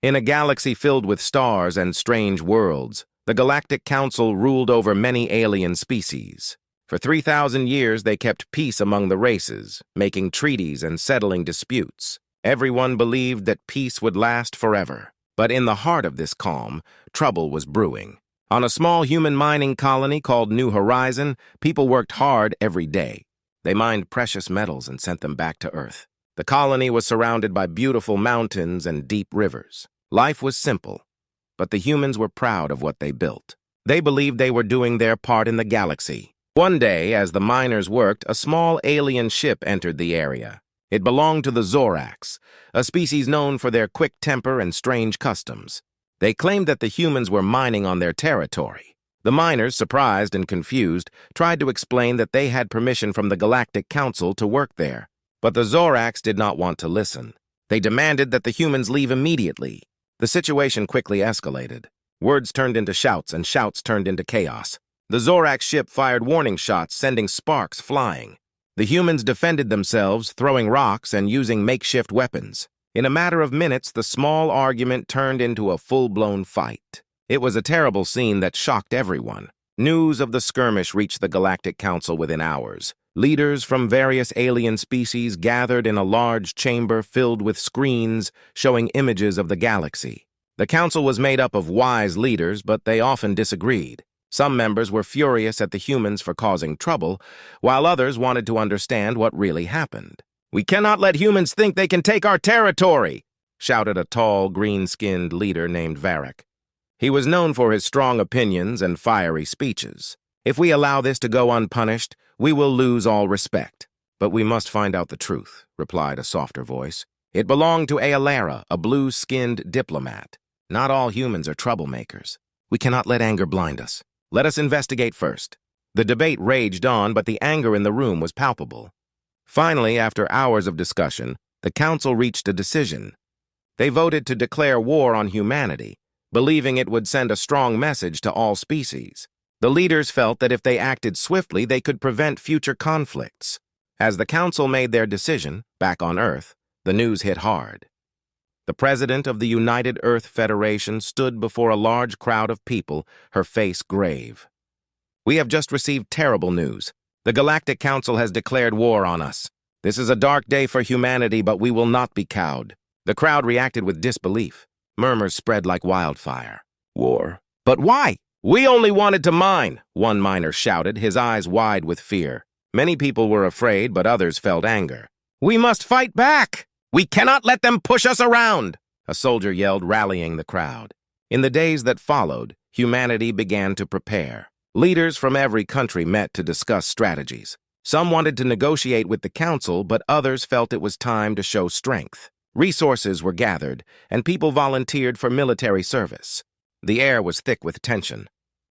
In a galaxy filled with stars and strange worlds, the Galactic Council ruled over many alien species. For 3,000 years, they kept peace among the races, making treaties and settling disputes. Everyone believed that peace would last forever. But in the heart of this calm, trouble was brewing. On a small human mining colony called New Horizon, people worked hard every day. They mined precious metals and sent them back to Earth. The colony was surrounded by beautiful mountains and deep rivers. Life was simple, but the humans were proud of what they built. They believed they were doing their part in the galaxy. One day, as the miners worked, a small alien ship entered the area. It belonged to the Zorax, a species known for their quick temper and strange customs. They claimed that the humans were mining on their territory. The miners, surprised and confused, tried to explain that they had permission from the Galactic Council to work there. But the Zorax did not want to listen. They demanded that the humans leave immediately. The situation quickly escalated. Words turned into shouts, and shouts turned into chaos. The Zorax ship fired warning shots, sending sparks flying. The humans defended themselves, throwing rocks and using makeshift weapons. In a matter of minutes, the small argument turned into a full-blown fight. It was a terrible scene that shocked everyone. News of the skirmish reached the Galactic Council within hours. Leaders from various alien species gathered in a large chamber filled with screens showing images of the galaxy. The council was made up of wise leaders, but they often disagreed. Some members were furious at the humans for causing trouble, while others wanted to understand what really happened. "We cannot let humans think they can take our territory!" shouted a tall, green-skinned leader named Varric. He was known for his strong opinions and fiery speeches. "If we allow this to go unpunished, we will lose all respect." "But we must find out the truth," replied a softer voice. "It belonged to Aelara, a blue-skinned diplomat. Not all humans are troublemakers. We cannot let anger blind us. Let us investigate first." The debate raged on, but the anger in the room was palpable. Finally, after hours of discussion, the council reached a decision. They voted to declare war on humanity, believing it would send a strong message to all species. The leaders felt that if they acted swiftly, they could prevent future conflicts. As the council made their decision, back on Earth, the news hit hard. The president of the United Earth Federation stood before a large crowd of people, her face grave. "We have just received terrible news. The Galactic Council has declared war on us. This is a dark day for humanity, but we will not be cowed." The crowd reacted with disbelief. Murmurs spread like wildfire. "War? But why?" "We only wanted to mine," one miner shouted, his eyes wide with fear. Many people were afraid, but others felt anger. "We must fight back! We cannot let them push us around!" a soldier yelled, rallying the crowd. In the days that followed, humanity began to prepare. Leaders from every country met to discuss strategies. Some wanted to negotiate with the council, but others felt it was time to show strength. Resources were gathered, and people volunteered for military service. The air was thick with tension.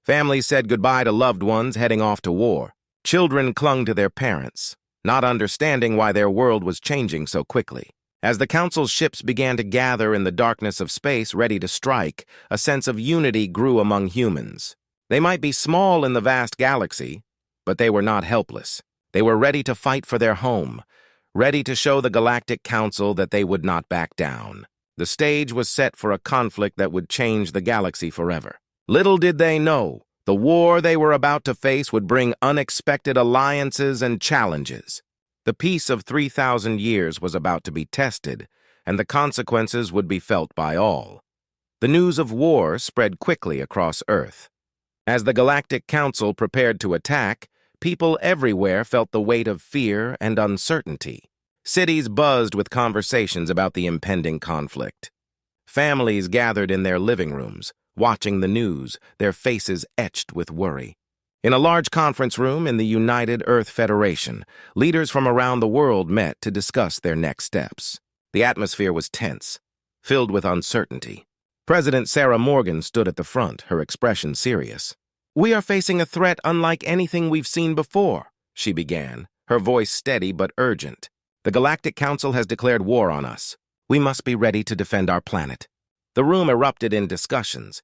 Families said goodbye to loved ones heading off to war. Children clung to their parents, not understanding why their world was changing so quickly. As the council's ships began to gather in the darkness of space ready to strike, a sense of unity grew among humans. They might be small in the vast galaxy, but they were not helpless. They were ready to fight for their home, ready to show the Galactic Council that they would not back down. The stage was set for a conflict that would change the galaxy forever. Little did they know, the war they were about to face would bring unexpected alliances and challenges. The peace of 3,000 years was about to be tested, and the consequences would be felt by all. The news of war spread quickly across Earth. As the Galactic Council prepared to attack, people everywhere felt the weight of fear and uncertainty. Cities buzzed with conversations about the impending conflict. Families gathered in their living rooms, watching the news, their faces etched with worry. In a large conference room in the United Earth Federation, leaders from around the world met to discuss their next steps. The atmosphere was tense, filled with uncertainty. President Sarah Morgan stood at the front, her expression serious. "We are facing a threat unlike anything we've seen before," she began, her voice steady but urgent. "The Galactic Council has declared war on us. We must be ready to defend our planet." The room erupted in discussions.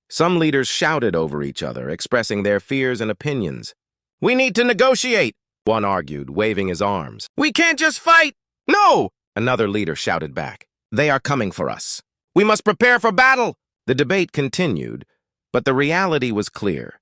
Some leaders shouted over each other, expressing their fears and opinions. "We need to negotiate," one argued, waving his arms. "We can't just fight!" "No!" another leader shouted back. "They are coming for us. We must prepare for battle! The debate continued, but the reality was clear.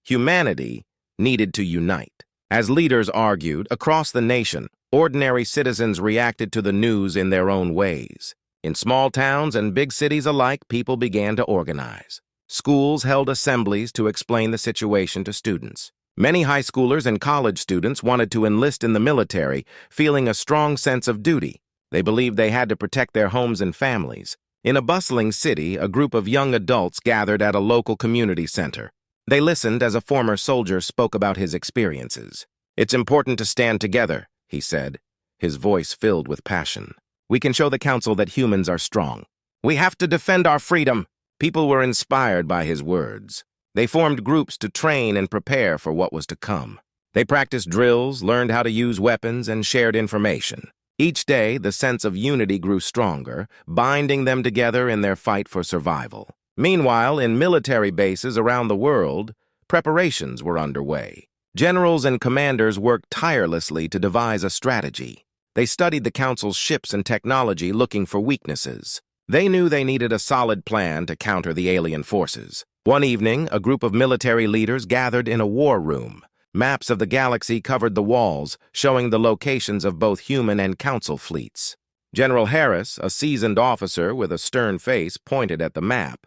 Humanity needed to unite. As leaders argued across the nation, ordinary citizens reacted to the news in their own ways. In small towns and big cities alike, people began to organize. Schools held assemblies to explain the situation to students. Many high schoolers and college students wanted to enlist in the military, feeling a strong sense of duty. They believed they had to protect their homes and families. In a bustling city, a group of young adults gathered at a local community center. They listened as a former soldier spoke about his experiences. "It's important to stand together," he said, his voice filled with passion. "We can show the council that humans are strong. We have to defend our freedom." People were inspired by his words. They formed groups to train and prepare for what was to come. They practiced drills, learned how to use weapons, and shared information. Each day, the sense of unity grew stronger, binding them together in their fight for survival. Meanwhile, in military bases around the world, preparations were underway. Generals and commanders worked tirelessly to devise a strategy. They studied the Council's ships and technology, looking for weaknesses. They knew they needed a solid plan to counter the alien forces. One evening, a group of military leaders gathered in a war room. Maps of the galaxy covered the walls, showing the locations of both human and Council fleets. General Harris, a seasoned officer with a stern face, pointed at the map.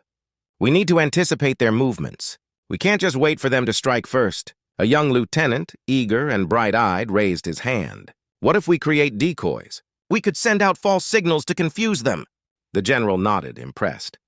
"We need to anticipate their movements. We can't just wait for them to strike first." A young lieutenant, eager and bright-eyed, raised his hand. "What if we create decoys? We could send out false signals to confuse them." The general nodded, impressed.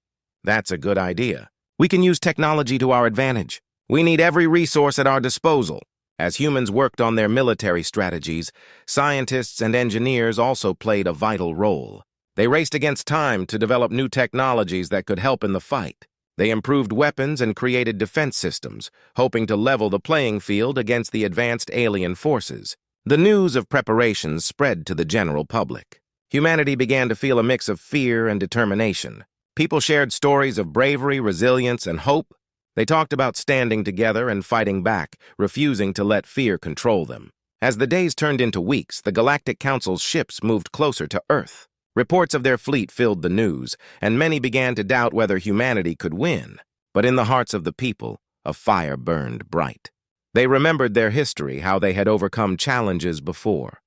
"That's a good idea. We can use technology to our advantage. We need every resource at our disposal." As humans worked on their military strategies, scientists and engineers also played a vital role. They raced against time to develop new technologies that could help in the fight. They improved weapons and created defense systems, hoping to level the playing field against the advanced alien forces. The news of preparations spread to the general public. Humanity began to feel a mix of fear and determination. People shared stories of bravery, resilience, and hope. They talked about standing together and fighting back, refusing to let fear control them. As the days turned into weeks, the Galactic Council's ships moved closer to Earth. Reports of their fleet filled the news, and many began to doubt whether humanity could win. But in the hearts of the people, a fire burned bright. They remembered their history, how they had overcome challenges before.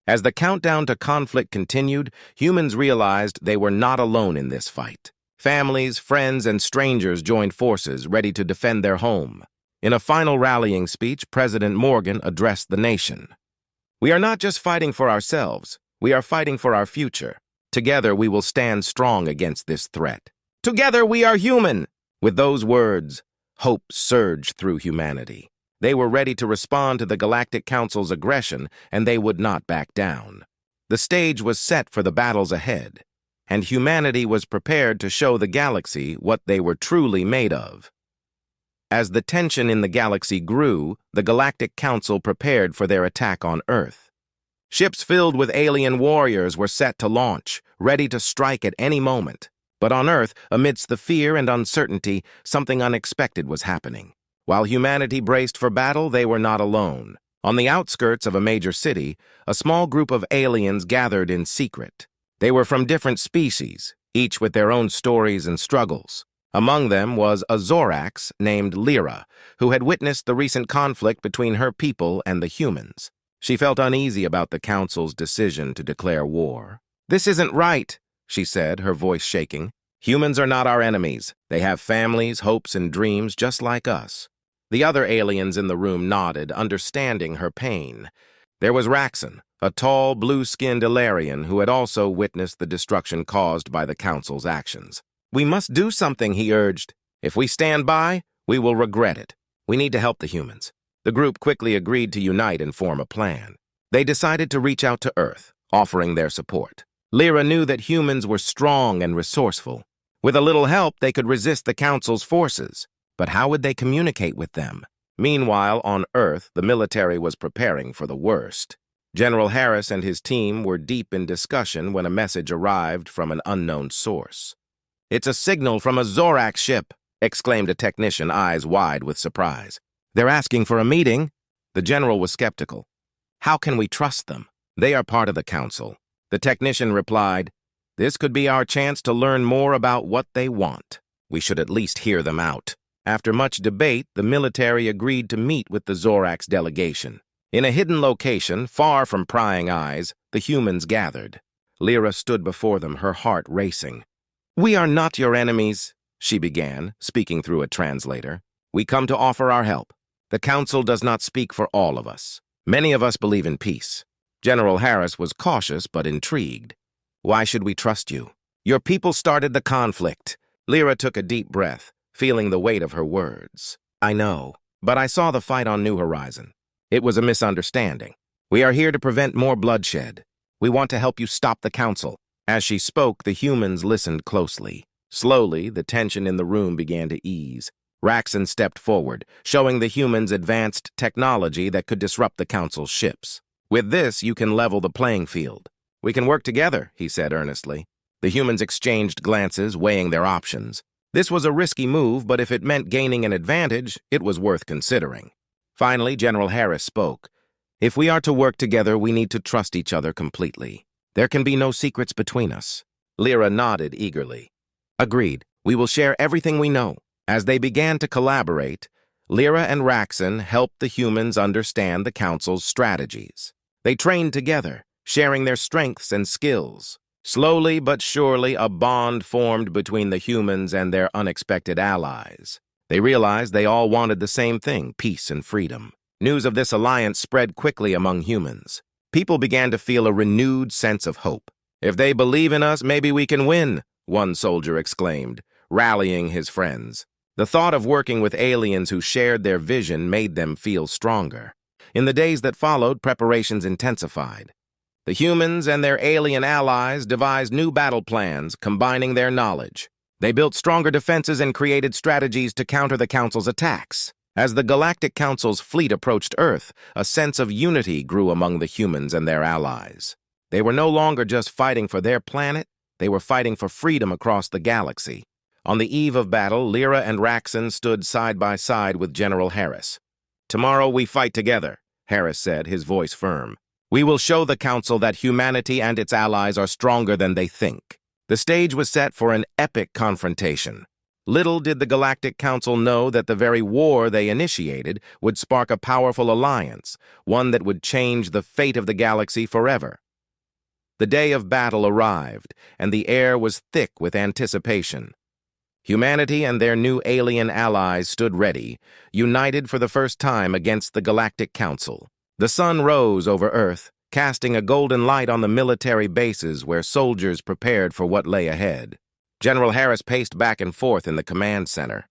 As the countdown to conflict continued, humans realized they were not alone in this fight. Families, friends, and strangers joined forces, ready to defend their home. In a final rallying speech, President Morgan addressed the nation. "We are not just fighting for ourselves, we are fighting for our future. Together we will stand strong against this threat. Together we are human!" With those words, hope surged through humanity. They were ready to respond to the Galactic Council's aggression, and they would not back down. The stage was set for the battles ahead, and humanity was prepared to show the galaxy what they were truly made of. As the tension in the galaxy grew, the Galactic Council prepared for their attack on Earth. Ships filled with alien warriors were set to launch, ready to strike at any moment. But on Earth, amidst the fear and uncertainty, something unexpected was happening. While humanity braced for battle, they were not alone. On the outskirts of a major city, a small group of aliens gathered in secret. They were from different species, each with their own stories and struggles. Among them was a Zorax named Lyra, who had witnessed the recent conflict between her people and the humans. She felt uneasy about the Council's decision to declare war. "This isn't right," she said, her voice shaking. "Humans are not our enemies. They have families, hopes, and dreams just like us." The other aliens in the room nodded, understanding her pain. There was Raxon, a tall, blue-skinned Ilarian who had also witnessed the destruction caused by the Council's actions. "We must do something," he urged. "If we stand by, we will regret it. We need to help the humans." The group quickly agreed to unite and form a plan. They decided to reach out to Earth, offering their support. Lyra knew that humans were strong and resourceful. With a little help, they could resist the Council's forces. But how would they communicate with them? Meanwhile, on Earth, the military was preparing for the worst. General Harris and his team were deep in discussion when a message arrived from an unknown source. "It's a signal from a Zorax ship," exclaimed a technician, eyes wide with surprise. "They're asking for a meeting." The general was skeptical. "How can we trust them? They are part of the Council." The technician replied, This could be our chance to learn more about what they want. We should at least hear them out. After much debate, the military agreed to meet with the Zorax delegation. In a hidden location, far from prying eyes, the humans gathered. Lyra stood before them, her heart racing. "We are not your enemies," she began, speaking through a translator. "We come to offer our help. The Council does not speak for all of us. Many of us believe in peace." General Harris was cautious but intrigued. "Why should we trust you? Your people started the conflict." Lyra took a deep breath, feeling the weight of her words. "I know, but I saw the fight on New Horizon. It was a misunderstanding. We are here to prevent more bloodshed. We want to help you stop the Council." As she spoke, the humans listened closely. Slowly, the tension in the room began to ease. Raxon stepped forward, showing the humans advanced technology that could disrupt the Council's ships. "With this, you can level the playing field. We can work together," he said earnestly. The humans exchanged glances, weighing their options. This was a risky move, but if it meant gaining an advantage, it was worth considering. Finally, General Harris spoke. "If we are to work together, we need to trust each other completely. There can be no secrets between us." Lyra nodded eagerly. "Agreed. We will share everything we know." As they began to collaborate, Lyra and Raxon helped the humans understand the Council's strategies. They trained together, sharing their strengths and skills. Slowly but surely, a bond formed between the humans and their unexpected allies. They realized they all wanted the same thing, peace and freedom. News of this alliance spread quickly among humans. People began to feel a renewed sense of hope. "If they believe in us, maybe we can win," one soldier exclaimed, rallying his friends. The thought of working with aliens who shared their vision made them feel stronger. In the days that followed, preparations intensified. The humans and their alien allies devised new battle plans, combining their knowledge. They built stronger defenses and created strategies to counter the Council's attacks. As the Galactic Council's fleet approached Earth, a sense of unity grew among the humans and their allies. They were no longer just fighting for their planet, they were fighting for freedom across the galaxy. On the eve of battle, Lyra and Raxon stood side by side with General Harris. "Tomorrow we fight together," Harris said, his voice firm. "We will show the Council that humanity and its allies are stronger than they think." The stage was set for an epic confrontation. Little did the Galactic Council know that the very war they initiated would spark a powerful alliance, one that would change the fate of the galaxy forever. The day of battle arrived, and the air was thick with anticipation. Humanity and their new alien allies stood ready, united for the first time against the Galactic Council. The sun rose over Earth, casting a golden light on the military bases where soldiers prepared for what lay ahead. General Harris paced back and forth in the command center.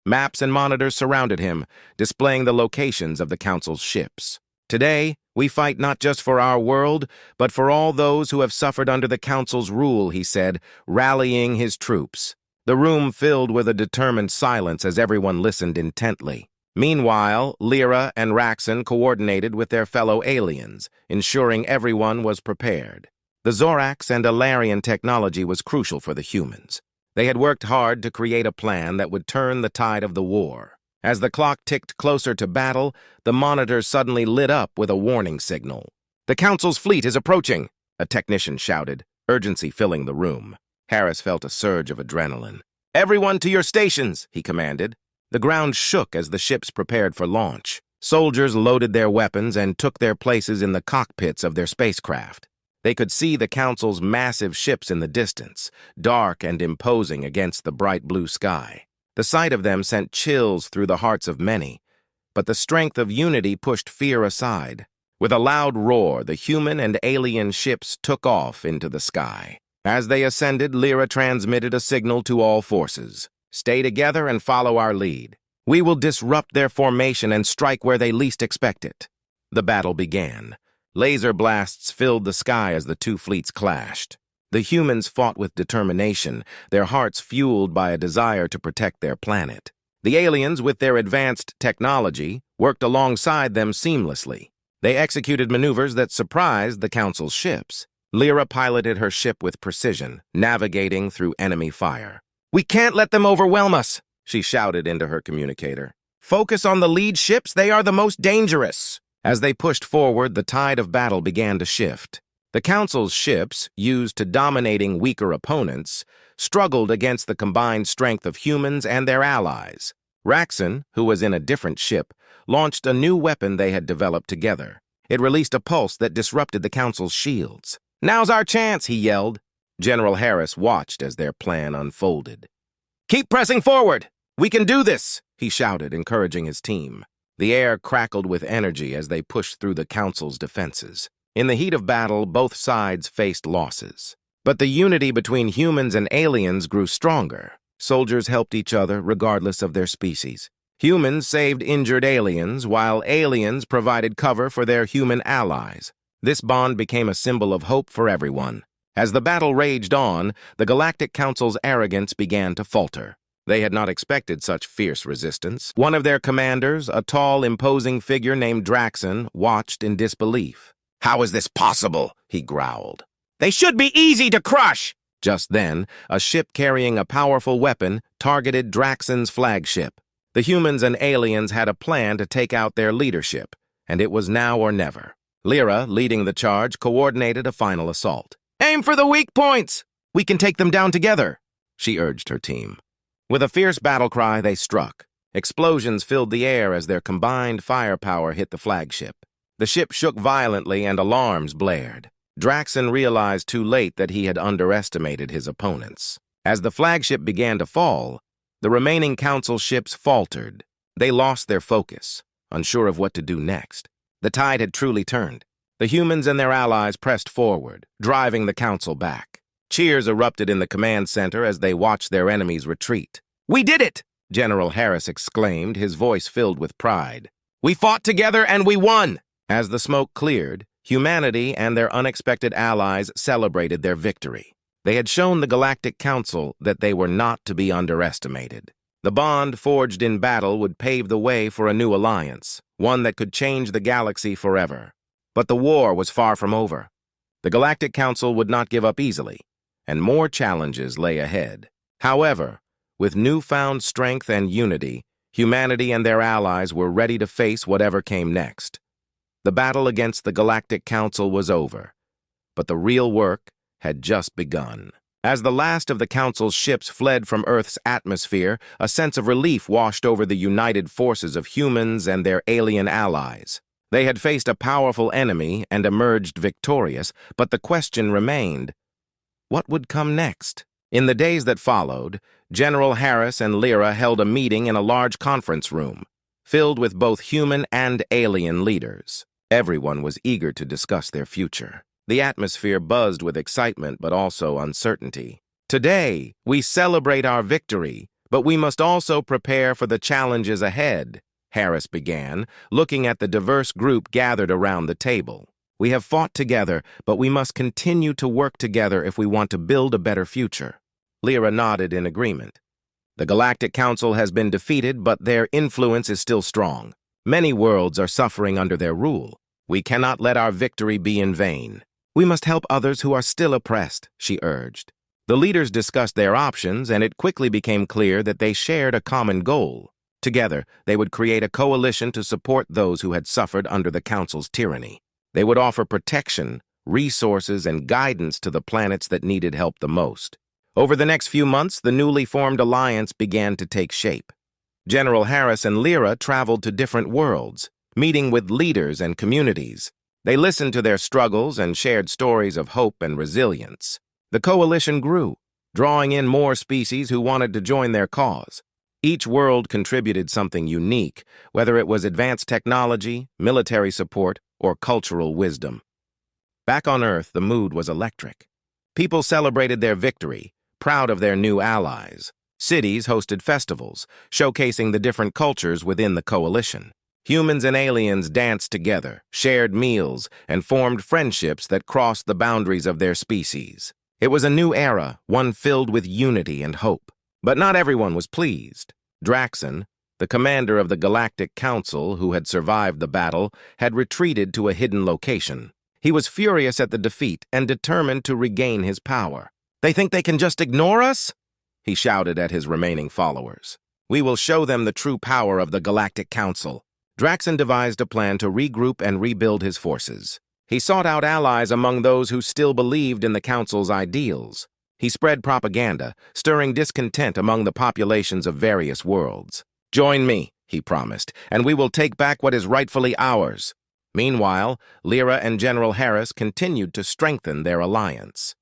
Maps and monitors surrounded him, displaying the locations of the Council's ships. "Today, we fight not just for our world, but for all those who have suffered under the Council's rule," he said, rallying his troops. The room filled with a determined silence as everyone listened intently. Meanwhile, Lyra and Raxon coordinated with their fellow aliens, ensuring everyone was prepared. The Zorax and Alarian technology was crucial for the humans. They had worked hard to create a plan that would turn the tide of the war. As the clock ticked closer to battle, the monitors suddenly lit up with a warning signal. "The Council's fleet is approaching," a technician shouted, urgency filling the room. Harris felt a surge of adrenaline. "Everyone to your stations," he commanded. The ground shook as the ships prepared for launch. Soldiers loaded their weapons and took their places in the cockpits of their spacecraft. They could see the Council's massive ships in the distance, dark and imposing against the bright blue sky. The sight of them sent chills through the hearts of many, but the strength of unity pushed fear aside. With a loud roar, the human and alien ships took off into the sky. As they ascended, Lyra transmitted a signal to all forces. "Stay together and follow our lead. We will disrupt their formation and strike where they least expect it." The battle began. Laser blasts filled the sky as the two fleets clashed. The humans fought with determination, their hearts fueled by a desire to protect their planet. The aliens, with their advanced technology, worked alongside them seamlessly. They executed maneuvers that surprised the Council's ships. Lyra piloted her ship with precision, navigating through enemy fire. "We can't let them overwhelm us," she shouted into her communicator. "Focus on the lead ships, they are the most dangerous." As they pushed forward, the tide of battle began to shift. The Council's ships, used to dominating weaker opponents, struggled against the combined strength of humans and their allies. Raxon, who was in a different ship, launched a new weapon they had developed together. It released a pulse that disrupted the Council's shields. "Now's our chance," he yelled. General Harris watched as their plan unfolded. "Keep pressing forward! We can do this!" he shouted, encouraging his team. The air crackled with energy as they pushed through the Council's defenses. In the heat of battle, both sides faced losses. But the unity between humans and aliens grew stronger. Soldiers helped each other regardless of their species. Humans saved injured aliens, while aliens provided cover for their human allies. This bond became a symbol of hope for everyone. As the battle raged on, the Galactic Council's arrogance began to falter. They had not expected such fierce resistance. One of their commanders, a tall, imposing figure named Draxon, watched in disbelief. "How is this possible?" he growled. "They should be easy to crush!" Just then, a ship carrying a powerful weapon targeted Draxon's flagship. The humans and aliens had a plan to take out their leadership, and it was now or never. Lyra, leading the charge, coordinated a final assault. "Aim for the weak points! We can take them down together," she urged her team. With a fierce battle cry, they struck. Explosions filled the air as their combined firepower hit the flagship. The ship shook violently and alarms blared. Draxon realized too late that he had underestimated his opponents. As the flagship began to fall, the remaining Council ships faltered. They lost their focus, unsure of what to do next. The tide had truly turned. The humans and their allies pressed forward, driving the Council back. Cheers erupted in the command center as they watched their enemies retreat. "We did it!" General Harris exclaimed, his voice filled with pride. "We fought together and we won!" As the smoke cleared, humanity and their unexpected allies celebrated their victory. They had shown the Galactic Council that they were not to be underestimated. The bond forged in battle would pave the way for a new alliance, one that could change the galaxy forever. But the war was far from over. The Galactic Council would not give up easily, and more challenges lay ahead. However, with newfound strength and unity, humanity and their allies were ready to face whatever came next. The battle against the Galactic Council was over, but the real work had just begun. As the last of the Council's ships fled from Earth's atmosphere, a sense of relief washed over the united forces of humans and their alien allies. They had faced a powerful enemy and emerged victorious, but the question remained, what would come next? In the days that followed, General Harris and Lyra held a meeting in a large conference room, filled with both human and alien leaders. Everyone was eager to discuss their future. The atmosphere buzzed with excitement but also uncertainty. "Today, we celebrate our victory, but we must also prepare for the challenges ahead," Harris began, looking at the diverse group gathered around the table. "We have fought together, but we must continue to work together if we want to build a better future." Lyra nodded in agreement. "The Galactic Council has been defeated, but their influence is still strong. Many worlds are suffering under their rule. We cannot let our victory be in vain. We must help others who are still oppressed," she urged. The leaders discussed their options, and it quickly became clear that they shared a common goal. Together, they would create a coalition to support those who had suffered under the Council's tyranny. They would offer protection, resources, and guidance to the planets that needed help the most. Over the next few months, the newly formed alliance began to take shape. General Harris and Lyra traveled to different worlds, meeting with leaders and communities. They listened to their struggles and shared stories of hope and resilience. The coalition grew, drawing in more species who wanted to join their cause. Each world contributed something unique, whether it was advanced technology, military support, or cultural wisdom. Back on Earth, the mood was electric. People celebrated their victory, proud of their new allies. Cities hosted festivals, showcasing the different cultures within the coalition. Humans and aliens danced together, shared meals, and formed friendships that crossed the boundaries of their species. It was a new era, one filled with unity and hope. But not everyone was pleased. Draxon, the commander of the Galactic Council who had survived the battle, had retreated to a hidden location. He was furious at the defeat and determined to regain his power. "They think they can just ignore us?" he shouted at his remaining followers. "We will show them the true power of the Galactic Council." Draxon devised a plan to regroup and rebuild his forces. He sought out allies among those who still believed in the Council's ideals. He spread propaganda, stirring discontent among the populations of various worlds. "Join me," he promised, "and we will take back what is rightfully ours." Meanwhile, Lyra and General Harris continued to strengthen their alliance.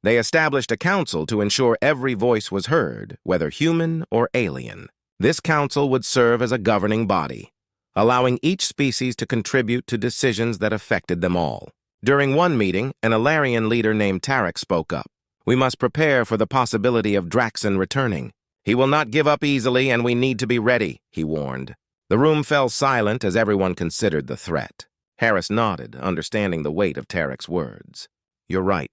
They established a council to ensure every voice was heard, whether human or alien. This council would serve as a governing body, allowing each species to contribute to decisions that affected them all. During one meeting, an Alarian leader named Tarek spoke up. "We must prepare for the possibility of Draxon returning. He will not give up easily, and we need to be ready," he warned. The room fell silent as everyone considered the threat. Harris nodded, understanding the weight of Tarek's words. "You're right.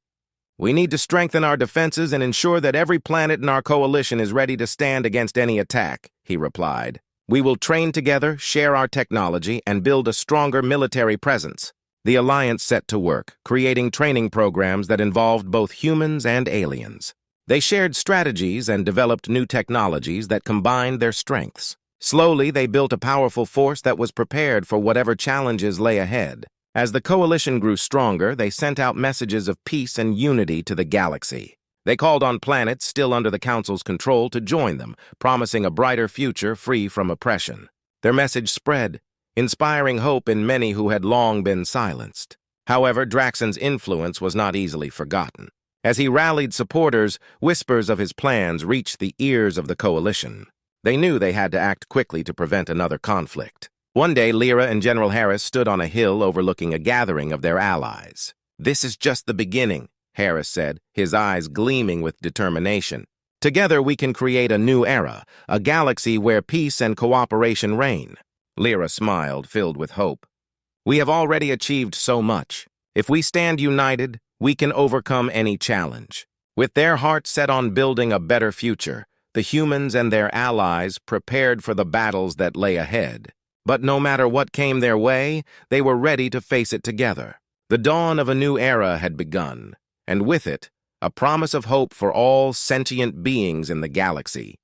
We need to strengthen our defenses and ensure that every planet in our coalition is ready to stand against any attack," he replied. "We will train together, share our technology, and build a stronger military presence." The Alliance set to work, creating training programs that involved both humans and aliens. They shared strategies and developed new technologies that combined their strengths. Slowly, they built a powerful force that was prepared for whatever challenges lay ahead. As the coalition grew stronger, they sent out messages of peace and unity to the galaxy. They called on planets still under the Council's control to join them, promising a brighter future free from oppression. Their message spread, inspiring hope in many who had long been silenced. However, Draxon's influence was not easily forgotten. As he rallied supporters, whispers of his plans reached the ears of the coalition. They knew they had to act quickly to prevent another conflict. One day, Lyra and General Harris stood on a hill overlooking a gathering of their allies. "This is just the beginning," Harris said, his eyes gleaming with determination. "Together we can create a new era, a galaxy where peace and cooperation reign." Lyra smiled, filled with hope. "We have already achieved so much. If we stand united, we can overcome any challenge." With their hearts set on building a better future, the humans and their allies prepared for the battles that lay ahead. But no matter what came their way, they were ready to face it together. The dawn of a new era had begun, and with it, a promise of hope for all sentient beings in the galaxy.